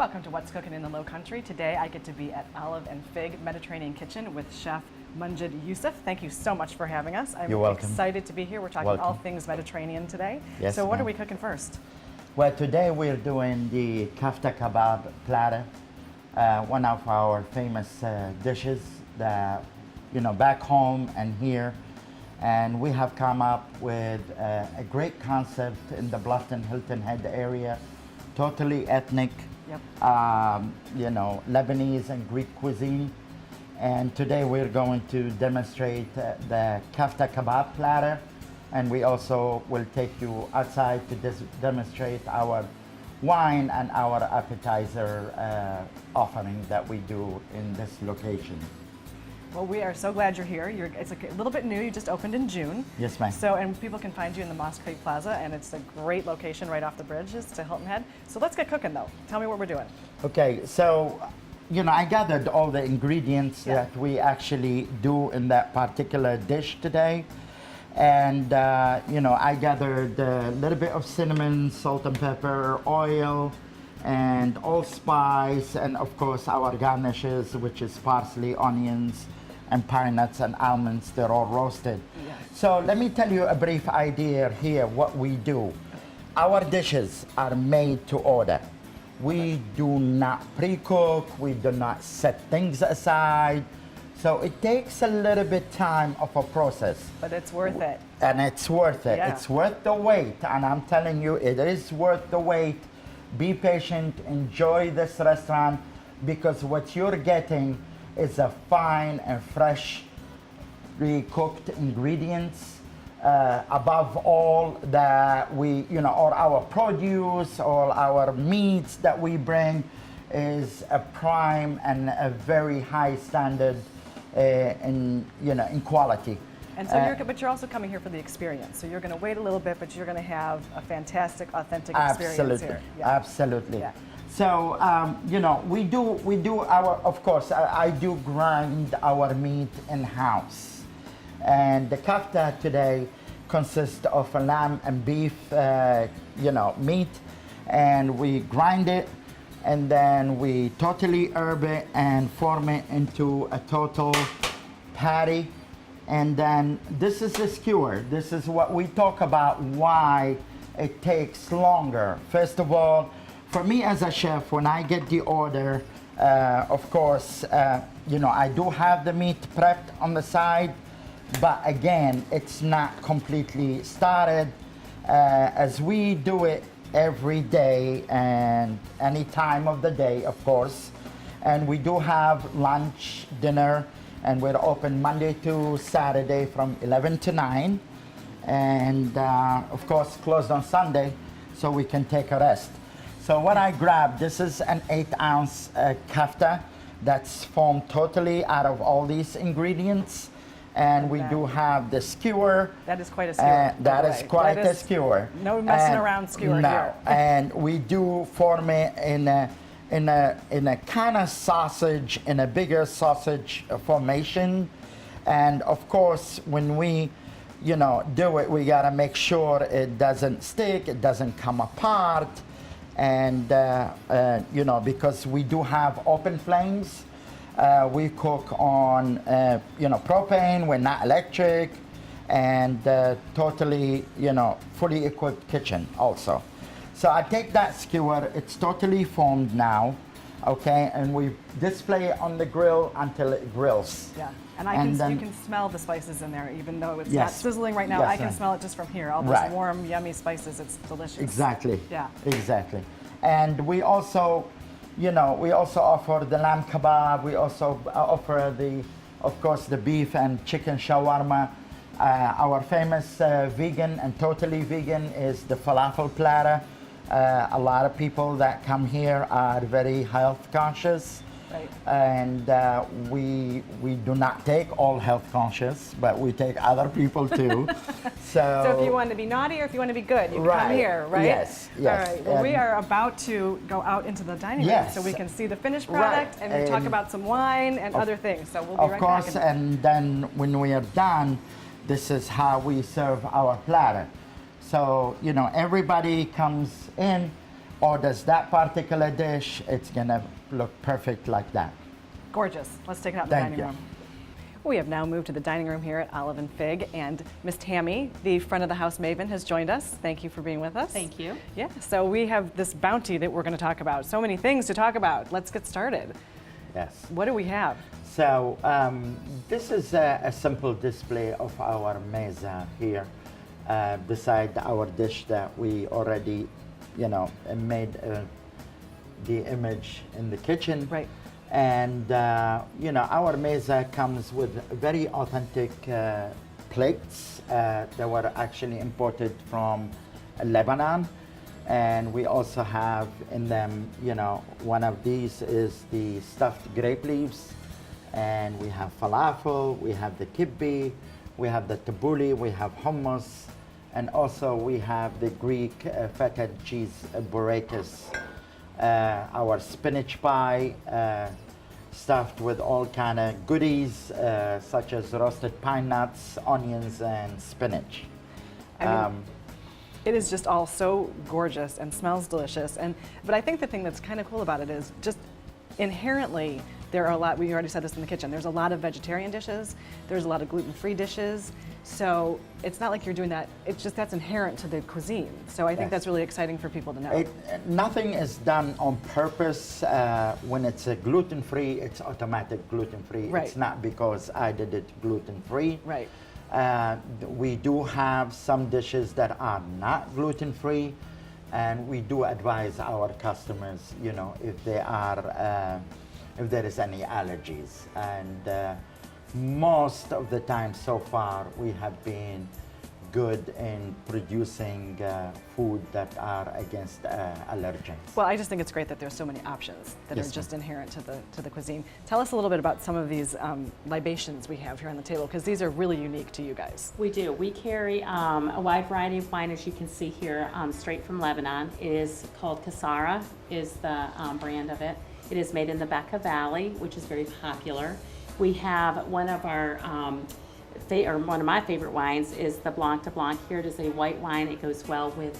Welcome to What's Cooking in the Low Country. Today I get to be at Olive and Fig Mediterranean Kitchen with Chef Munjid Yousif. Thank you so much for having us. I'm You're welcome. excited to be here. We're talking all things Mediterranean today. Yes, so what are ma'am. we cooking first? Well, today we're doing the kafta kebab platter, one of our famous dishes that, back home and here. And we have come up with a great concept in the Bluffton Hilton Head area, totally ethnic, Yep. Lebanese and Greek cuisine. And today we're going to demonstrate the kafta kebab platter. And we also will take you outside to demonstrate our wine and our appetizer offering that we do in this location. Well, we are so glad you're here. It's a little bit new. You just opened in June. Yes, ma'am. So, and people can find you in the Moss Creek Plaza, and it's a great location right off the bridges to Hilton Head. So let's get cooking, though. Tell me what we're doing. Okay, so, I gathered all the ingredients that we actually do in that particular dish today. And, I gathered a little bit of cinnamon, salt and pepper, oil, and allspice, and of course our garnishes, which is parsley, onions, and pine nuts and almonds. They're all roasted. Yes. So let me tell you a brief idea here what we do. Our dishes are made to order. We do not pre-cook, we do not set things aside. So it takes a little bit time of a process. But it's worth it. And it's worth it. Yeah. It's worth the wait. And I'm telling you, it is worth the wait. Be patient, enjoy this restaurant, because what you're getting is a fine and fresh, pre-cooked ingredients. Above all, that we, or our produce or our meats that we bring is a prime and a very high standard in quality. And so but you're also coming here for the experience. So you're going to wait a little bit, but you're going to have a fantastic, authentic experience here. Yeah. Absolutely. Yeah. So, we do our, of course, I do grind our meat in-house. And the kafta today consists of a lamb and beef, meat. And we grind it, and then we totally herb it and form it into a total patty. And then this is the skewer. This is what we talk about, why it takes longer. First of all, for me as a chef, when I get the order, of course, I do have the meat prepped on the side, but again, it's not completely started. As we do it every day and any time of the day, of course. And we do have lunch, dinner, and we're open Monday to Saturday from 11 to 9. And of course, closed on Sunday, so we can take a rest. So what I grabbed, this is an 8-ounce kafta that's formed totally out of all these ingredients. And we do have the skewer. That is quite a skewer. That is quite a skewer. No messing around skewer here. And we do form it in a kind of sausage, in a bigger sausage formation. And of course, when we, do it, we gotta make sure it doesn't stick, it doesn't come apart. And, because we do have open flames, we cook on, propane, we're not electric, and totally, fully equipped kitchen also. So I take that skewer, it's totally formed now, okay, and we display it on the grill until it grills. Yeah, and you can smell the spices in there, even though it's not sizzling right now. Yes, I can smell it just from here. All those warm, yummy spices. It's delicious. Exactly. Yeah. Exactly. And we also, offer the lamb kebab. We also offer of course, the beef and chicken shawarma. Our famous vegan and totally vegan is the falafel platter. A lot of people that come here are very health conscious. Right. And we do not take all health conscious, but we take other people too. So if you want to be naughty or if you want to be good, you can come here, right? Yes, yes. All right, well, we are about to go out into the dining room so we can see the finished product and talk about some wine and other things. So we'll be right back. Of course, and then when we are done, this is how we serve our platter. So, everybody comes in, orders that particular dish, it's gonna look perfect like that. Gorgeous. Let's take it out in the Thank dining you. room. We have now moved to the dining room here at Olive and Fig, and Miss Tammy, the front of the house maven, has joined us. Thank you for being with us. Thank you. Yeah, so we have this bounty that we're going to talk about. So many things to talk about. Let's get started. Yes. What do we have? So this is a simple display of our mesa here, beside our dish that we already, made the image in the kitchen. Right. And our mesa comes with very authentic plates that were actually imported from Lebanon. And we also have in them, one of these is the stuffed grape leaves. And we have falafel, we have the kibbe, we have the tabbouleh, we have hummus. And also we have the Greek feta cheese burritos. Our spinach pie, stuffed with all kind of goodies, such as roasted pine nuts, onions, and spinach. It is just all so gorgeous and smells delicious. But I think the thing that's kind of cool about it is just inherently there are a lot, we already said this in the kitchen, there's a lot of vegetarian dishes, there's a lot of gluten-free dishes. So it's not like you're doing that, it's just that's inherent to the cuisine. So I think Yes. that's really exciting for people to know. Nothing is done on purpose. When it's a gluten-free, it's automatic gluten-free. Right. It's not because I did it gluten-free. Right. We do have some dishes that are not gluten-free, and we do advise our customers, if they are, if there is any allergies. And most of the time so far, we have been good in producing food that are against allergens. Well, I just think it's great that there's so many options that Yes, are just ma'am. inherent to the cuisine. Tell us a little bit about some of these libations we have here on the table, because these are really unique to you guys. We do. We carry a wide variety of wine, as you can see here, straight from Lebanon. It is called Kasara, is the brand of it. It is made in the Bekaa Valley, which is very popular. We have one of our, one of my favorite wines is the Blanc de Blanc. Here it is a white wine. It goes well with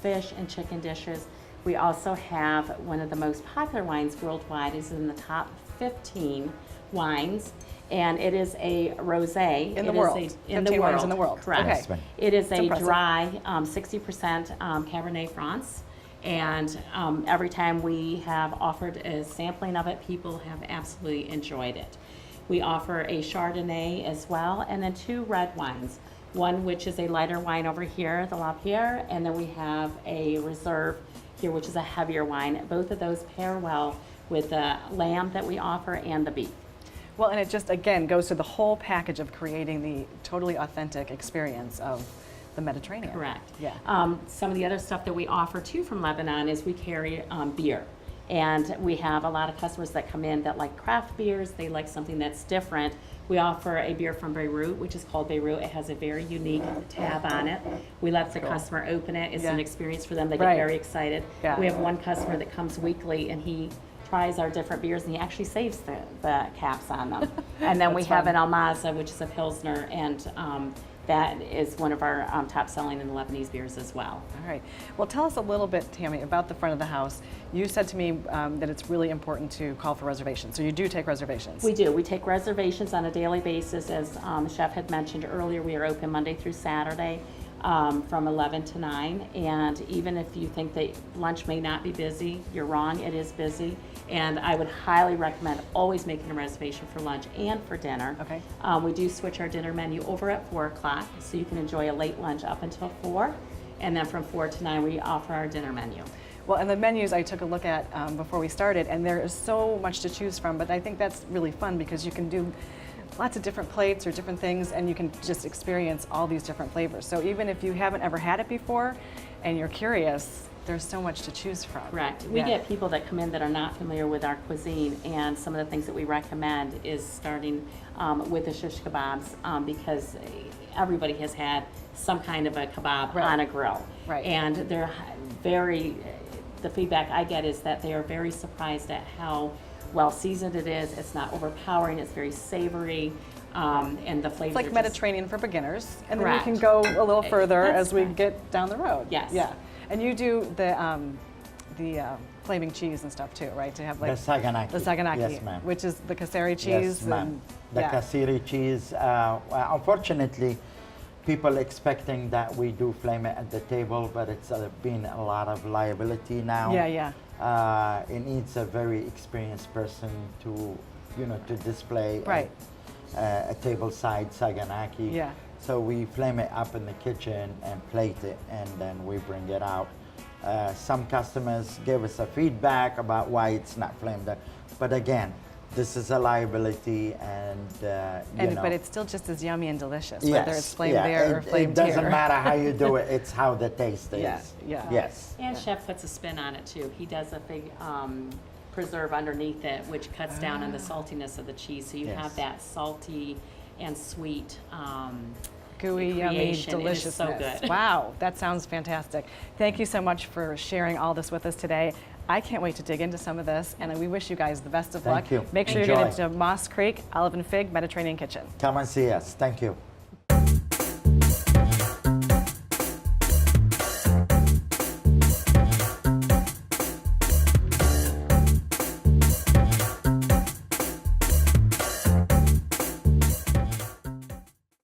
fish and chicken dishes. We also have one of the most popular wines worldwide. It's in the top 15 wines, and it is a rosé. In the world. 15 wines in the world. Correct. Okay. Yes, ma'am. It is a impressive. dry 60% Cabernet Franc. And every time we have offered a sampling of it, people have absolutely enjoyed it. We offer a Chardonnay as well, and then 2 red wines. One which is a lighter wine over here, the La Pierre, and then we have a Reserve here, which is a heavier wine. Both of those pair well with the lamb that we offer and the beef. Well, and it just, again, goes to the whole package of creating the totally authentic experience of the Mediterranean. Correct. Yeah. Some of the other stuff that we offer too from Lebanon is we carry beer. And we have a lot of customers that come in that like craft beers, they like something that's different. We offer a beer from Beirut, which is called Beirut. It has a very unique tab on it. We let the customer open it. It's Yeah. an experience for them. They get Right. very excited. Yeah. We have one customer that comes weekly and he tries our different beers and he actually saves the caps on them. And then we That's have fun. an Almaza, which is a Pilsner, and that is one of our top selling in the Lebanese beers as well. All right. Well, tell us a little bit, Tammy, about the front of the house. You said to me that it's really important to call for reservations. So you do take reservations. We do. We take reservations on a daily basis. As the chef had mentioned earlier, we are open Monday through Saturday from 11 to 9. And even if you think that lunch may not be busy, you're wrong. It is busy. And I would highly recommend always making a reservation for lunch and for dinner. Okay. We do switch our dinner menu over at 4 o'clock, so you can enjoy a late lunch up until 4. And then from 4 to 9, we offer our dinner menu. Well, and the menus I took a look at before we started, and there is so much to choose from, but I think that's really fun because you can do lots of different plates or different things, and you can just experience all these different flavors. So even if you haven't ever had it before and you're curious, there's so much to choose from. Correct. We Yeah. get people that come in that are not familiar with our cuisine, and some of the things that we recommend is starting with the shish kebabs because everybody has had some kind of a kebab Right. on a grill. Right. And they're the feedback I get is that they are very surprised at how well seasoned it is. It's not overpowering, it's very savory, and the flavors It's like are just- Mediterranean for beginners, and then you Correct. can go a little further That's as we correct. get down the road. Yes. Yeah. And you do the the flaming cheese and stuff too, right? To have like The Saganaki. the Saganaki, Yes, ma'am. which is the Kaseri cheese. Yes, ma'am. And, The yeah. Kasiri cheese. Well, unfortunately, people expecting that we do flame it at the table, but it's been a lot of liability now. Yeah, yeah. It needs a very experienced person to, to display Right. a table-side Saganaki. Yeah. So we flame it up in the kitchen and plate it, and then we bring it out. Some customers give us a feedback about why it's not flamed up, but again, this is a liability, and But it's still just as yummy and delicious, yes, whether it's flamed yeah, there or flamed here. It doesn't matter how you do it; it's how the taste is. Yeah, yeah. Yes. And Chef puts a spin on it too. He does a big preserve underneath it, which cuts down on the saltiness of the cheese. So you Yes. have that salty and sweet Gooey, yummy creation. It is deliciousness. so good. Wow, that sounds fantastic. Thank you so much for sharing all this with us today. I can't wait to dig into some of this, and we wish you guys the best of luck. Thank you. Make sure Enjoy. you get into Moss Creek Olive and Fig Mediterranean Kitchen. Come and see us. Thank you.